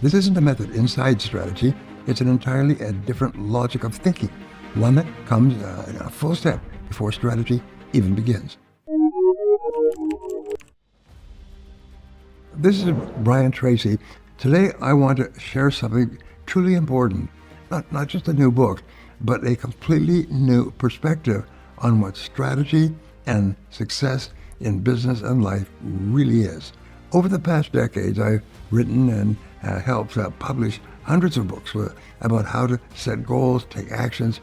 This isn't a method inside strategy. It's an entirely different logic of thinking, one that comes a full step before strategy even begins. This is Brian Tracy. Today I want to share something truly important, not just a new book, but a completely new perspective on what strategy and success in business and life really is. Over the past decades, I've written and helped publish hundreds of books about how to set goals, take actions,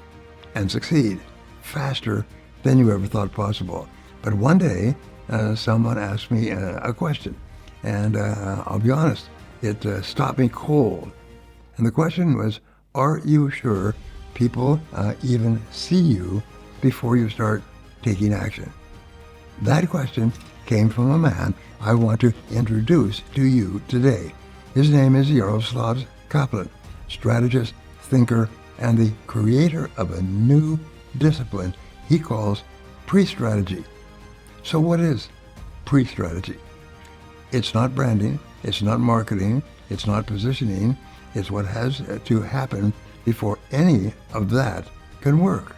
and succeed faster than you ever thought possible. But one day, someone asked me a question, and I'll be honest, it stopped me cold. And the question was, are you sure people even see you before you start taking action? That question came from a man I want to introduce to you today. His name is Jaroslav Kaplan, strategist, thinker, and the creator of a new discipline he calls pre-strategy. So what is pre-strategy? It's not branding, it's not marketing, it's not positioning, it's what has to happen before any of that can work.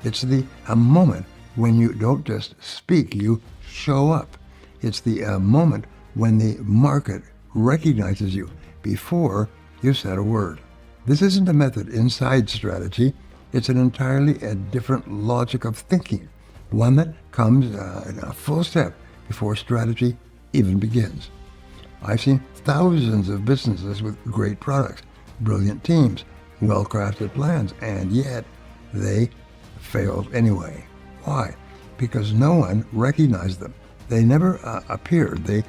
It's a moment when you don't just speak, you show up. It's the moment when the market recognizes you before you said a word. This isn't a method inside strategy. It's an entirely different logic of thinking, one that comes a full step before strategy even begins. I've seen thousands of businesses with great products, brilliant teams, well-crafted plans, and yet they failed anyway. Why? Because no one recognized them. They never appeared. They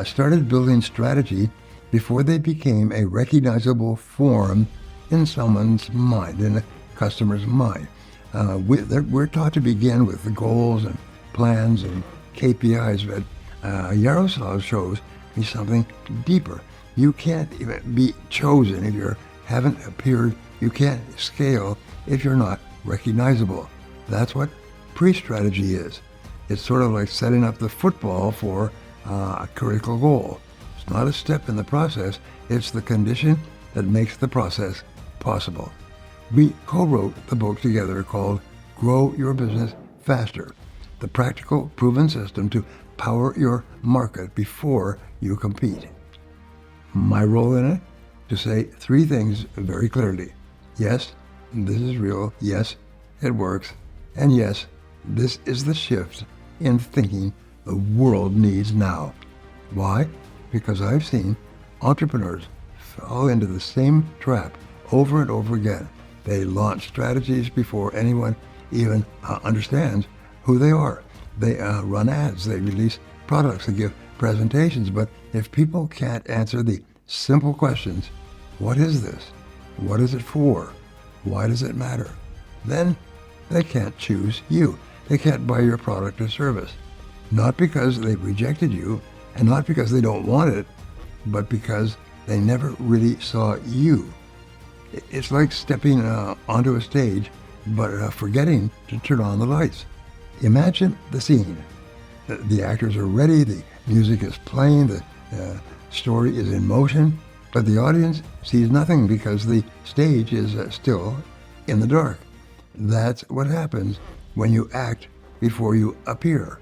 started building strategy before they became a recognizable form in someone's mind, in a customer's mind. We're taught to begin with the goals and plans and KPIs, but Yaroslav shows me something deeper. You can't even be chosen if you haven't appeared. You can't scale if you're not recognizable. That's what pre-strategy is. It's sort of like setting up the football for a critical goal. It's not a step in the process. It's the condition that makes the process possible. We co-wrote the book together called Grow Your Business Faster, the practical, proven system to power your market before you compete. My role in it? To say three things very clearly. Yes, this is real. Yes, it works. And yes, this is the shift in thinking the world needs now. Why? Because I've seen entrepreneurs fall into the same trap over and over again. They launch strategies before anyone even understands who they are. They run ads, they release products, they give presentations, but if people can't answer the simple questions, what is this? What is it for? Why does it matter? Then they can't choose you. They can't buy your product or service. Not because they've rejected you, and not because they don't want it, but because they never really saw you. It's like stepping onto a stage, but forgetting to turn on the lights. Imagine the scene. The actors are ready, the music is playing, the story is in motion, but the audience sees nothing because the stage is still in the dark. That's what happens when you act before you appear.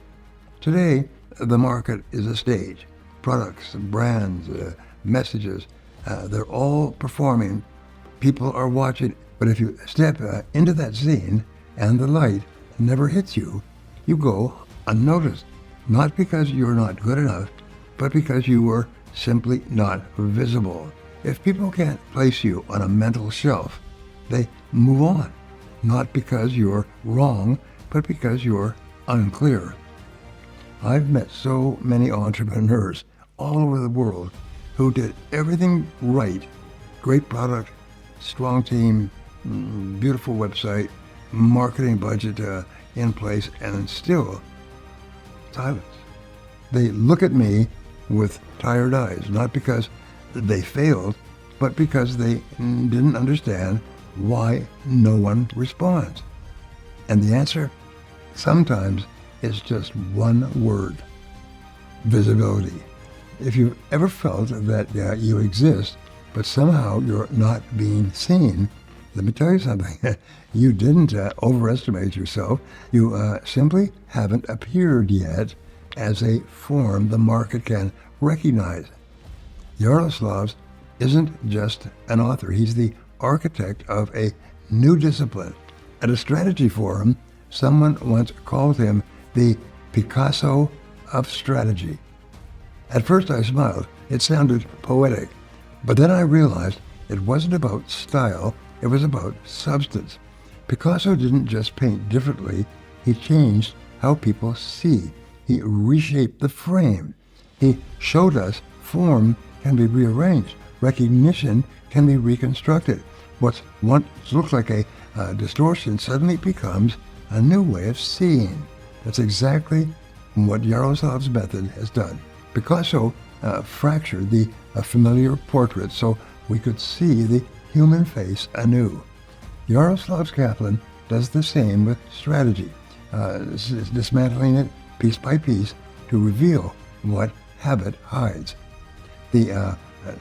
Today, the market is a stage. Products, brands, messages, they're all performing. People are watching, but if you step into that scene and the light never hits you, you go unnoticed. Not because you're not good enough, but because you were simply not visible. If people can't place you on a mental shelf, they move on. Not because you're wrong, but because you're unclear. I've met so many entrepreneurs all over the world who did everything right. Great product, strong team, beautiful website, marketing budget in place, and still silence. They look at me with tired eyes, not because they failed, but because they didn't understand why no one responds. And the answer sometimes is just one word: visibility. If you've ever felt that you exist but somehow you're not being seen. Let me tell you something. You didn't overestimate yourself. You simply haven't appeared yet as a form the market can recognize. Yaroslavs isn't just an author. He's the architect of a new discipline. At a strategy forum, someone once called him the Picasso of strategy. At first I smiled. It sounded poetic. But then I realized it wasn't about style, it was about substance. Picasso didn't just paint differently, he changed how people see. He reshaped the frame. He showed us form can be rearranged, recognition can be reconstructed. What once looked like a distortion suddenly becomes a new way of seeing. That's exactly what Yaroslav's method has done. Picasso fractured the familiar portrait so we could see the human face anew. Yaroslav Kaplan does the same with strategy, dismantling it piece by piece to reveal what habit hides. The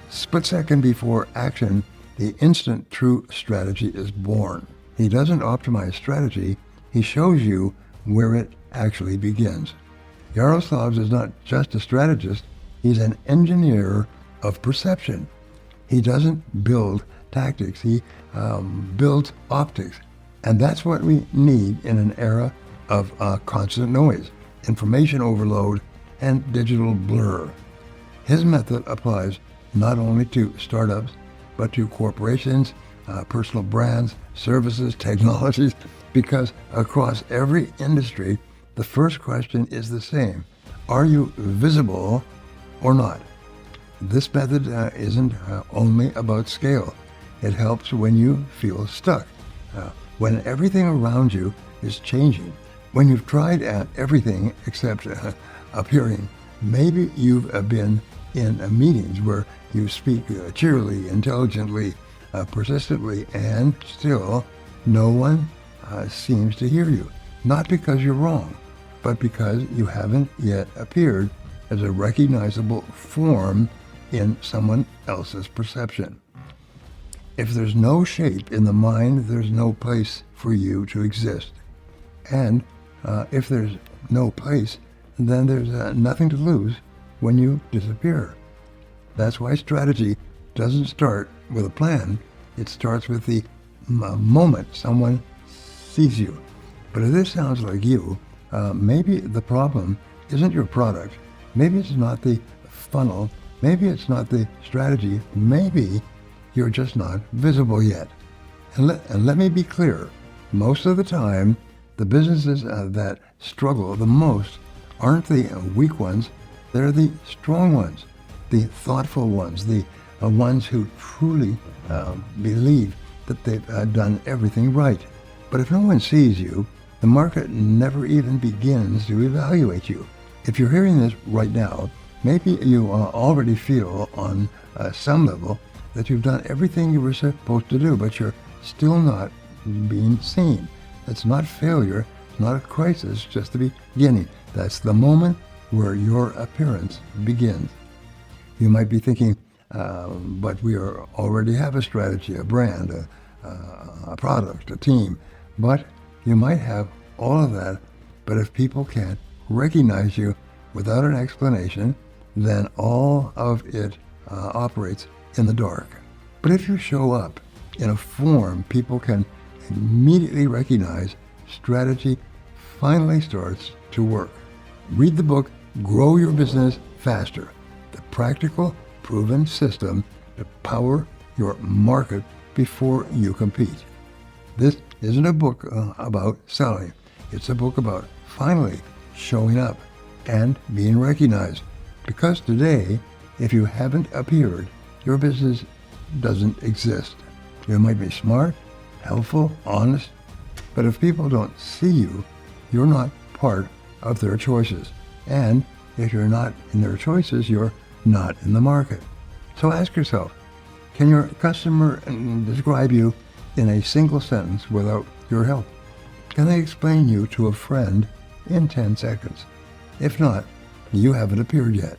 split second before action, the instant true strategy is born. He doesn't optimize strategy, he shows you where it actually begins. Yaroslav is not just a strategist, he's an engineer of perception. He doesn't build tactics, he builds optics. And that's what we need in an era of constant noise, information overload, and digital blur. His method applies not only to startups, but to corporations, personal brands, services, technologies, because across every industry, the first question is the same. Are you visible or not? This method isn't only about scale. It helps when you feel stuck, when everything around you is changing, when you've tried everything except appearing. Maybe you've been in meetings where you speak cheerily, intelligently, persistently, and still no one seems to hear you. Not because you're wrong, but because you haven't yet appeared as a recognizable form in someone else's perception. If there's no shape in the mind, there's no place for you to exist. And if there's no place, then there's nothing to lose when you disappear. That's why strategy doesn't start with a plan. It starts with the moment someone sees you. But if this sounds like you, maybe the problem isn't your product. Maybe it's not the funnel. Maybe it's not the strategy. Maybe you're just not visible yet. And let me be clear. Most of the time, the businesses that struggle the most aren't the weak ones. They're the strong ones, the thoughtful ones, the ones who truly believe that they've done everything right. But if no one sees you, the market never even begins to evaluate you. If you're hearing this right now, maybe you already feel on some level that you've done everything you were supposed to do, but you're still not being seen. That's not failure, it's not a crisis, just the beginning. That's the moment where your appearance begins. You might be thinking, but we already have a strategy, a brand, a product, a team. But you might have all of that, but if people can't recognize you without an explanation, then all of it operates in the dark. But if you show up in a form people can immediately recognize, strategy finally starts to work. Read the book, Grow Your Business Faster, the practical, proven system to power your market before you compete. This isn't a book about selling. It's a book about finally showing up and being recognized. Because today, if you haven't appeared, your business doesn't exist. You might be smart, helpful, honest, but if people don't see you, you're not part of their choices. And if you're not in their choices, you're not in the market. So ask yourself, can your customer describe you in a single sentence without your help? Can they explain you to a friend in 10 seconds? If not, you haven't appeared yet.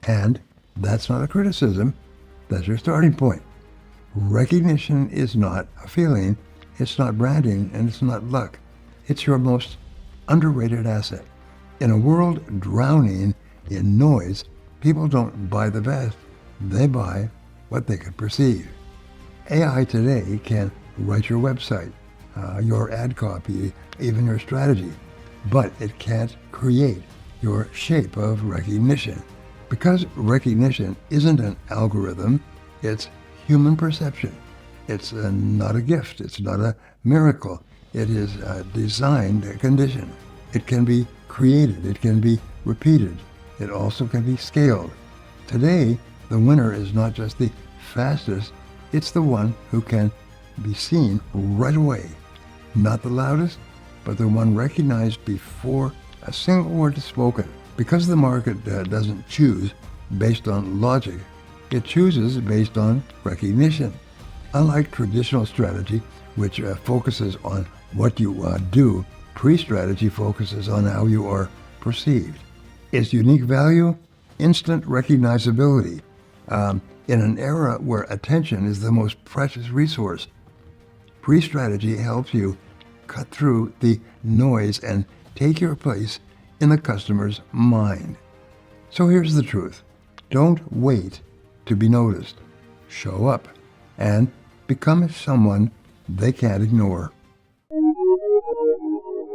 And that's not a criticism, that's your starting point. Recognition is not a feeling, it's not branding, and it's not luck. It's your most underrated asset. In a world drowning in noise, people don't buy the best, they buy what they can perceive. AI today can write your website, your ad copy, even your strategy, but it can't create your shape of recognition. Because recognition isn't an algorithm, it's human perception. It's not a gift, it's not a miracle. It is a designed condition. It can be created, it can be repeated, it also can be scaled. Today, the winner is not just the fastest, it's the one who can be seen right away. Not the loudest, but the one recognized before a single word is spoken. Because the market doesn't choose based on logic, it chooses based on recognition. Unlike traditional strategy, which focuses on what you do, pre-strategy focuses on how you are perceived. Its unique value? Instant recognizability. In an era where attention is the most precious resource, pre-strategy helps you cut through the noise and take your place in the customer's mind. So here's the truth. Don't wait to be noticed. Show up and become someone they can't ignore.